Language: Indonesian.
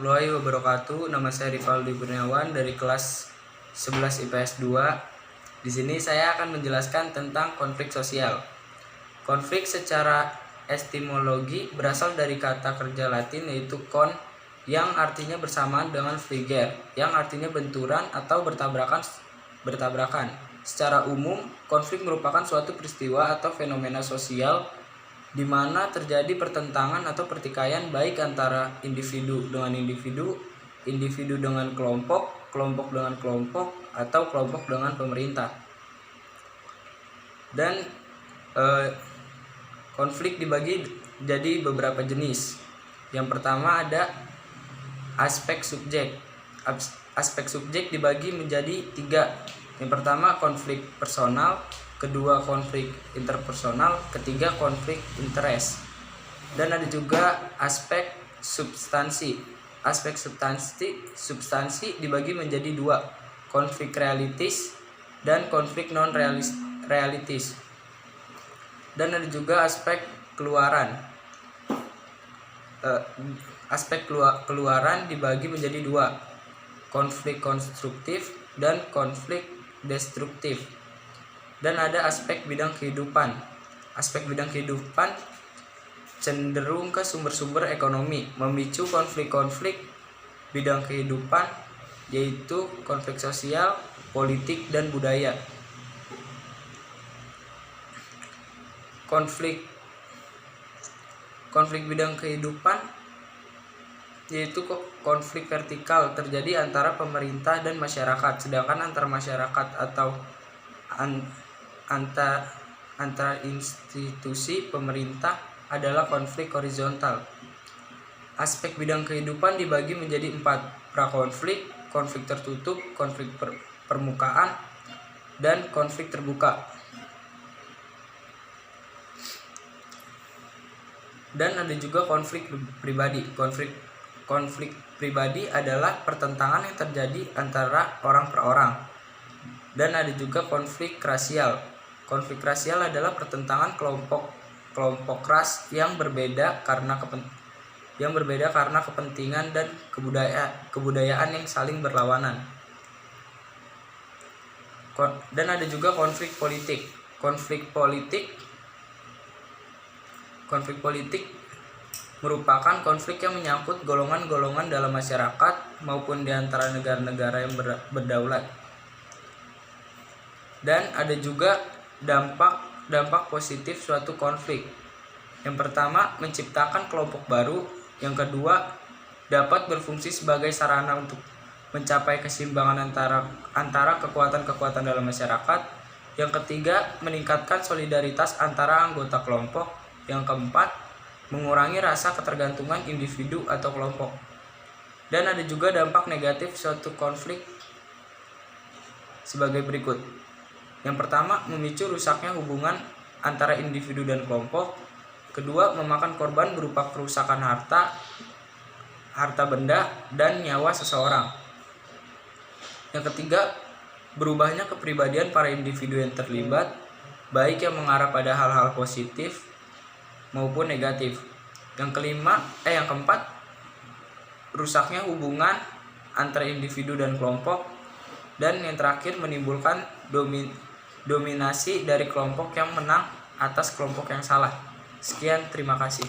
warahmatullahi wabarakatuh. Nama saya Rivaldi Kurniawan dari kelas 11 IPS 2. Di sini saya akan menjelaskan tentang konflik sosial. Konflik secara etimologi berasal dari kata kerja Latin yaitu con, yang artinya bersamaan dengan frigere, yang artinya benturan atau bertabrakan. Secara umum, konflik merupakan suatu peristiwa atau fenomena sosial di mana terjadi pertentangan atau pertikaian baik antara individu dengan individu, individu dengan kelompok, kelompok dengan kelompok, atau kelompok dengan pemerintah. Dan konflik dibagi jadi beberapa jenis. Yang pertama ada aspek subjek. Aspek subjek dibagi menjadi 3. Yang pertama konflik personal, kedua konflik interpersonal, ketiga konflik interest. Dan ada juga aspek substansi. Aspek substansi dibagi menjadi 2, konflik realitis dan konflik non realitis. Dan ada juga aspek keluaran. Aspek keluaran dibagi menjadi 2, konflik konstruktif dan konflik destruktif. Dan ada aspek bidang kehidupan. Aspek bidang kehidupan cenderung ke sumber-sumber ekonomi, memicu konflik-konflik bidang kehidupan, yaitu konflik sosial, politik, dan budaya. Konflik bidang kehidupan yaitu konflik vertikal, terjadi antara pemerintah dan masyarakat, sedangkan antara masyarakat atau antara institusi pemerintah adalah konflik horizontal. Aspek bidang kehidupan dibagi menjadi 4, prakonflik, konflik tertutup, konflik permukaan, dan konflik terbuka. Dan ada juga konflik pribadi. Konflik pribadi adalah pertentangan yang terjadi antara orang per orang. Dan ada juga konflik rasial. Konflik rasial adalah pertentangan kelompok ras yang berbeda karena kepentingan dan kebudayaan yang saling berlawanan. Dan ada juga konflik politik. Konflik politik merupakan konflik yang menyangkut golongan-golongan dalam masyarakat maupun di antara negara-negara yang berdaulat. Dan ada juga dampak positif suatu konflik. Yang pertama, menciptakan kelompok baru. Yang kedua, dapat berfungsi sebagai sarana untuk mencapai keseimbangan antara kekuatan-kekuatan dalam masyarakat. Yang ketiga, meningkatkan solidaritas antara anggota kelompok. Yang keempat, mengurangi rasa ketergantungan individu atau kelompok. Dan ada juga dampak negatif suatu konflik sebagai berikut. Yang pertama, memicu rusaknya hubungan antara individu dan kelompok. Kedua, memakan korban berupa kerusakan harta benda, dan nyawa seseorang. Yang ketiga, berubahnya kepribadian para individu yang terlibat, baik yang mengarah pada hal-hal positif maupun negatif. Yang keempat, rusaknya hubungan antara individu dan kelompok. Dan yang terakhir, menimbulkan dominasi dari kelompok yang menang atas kelompok yang salah. Sekian, terima kasih.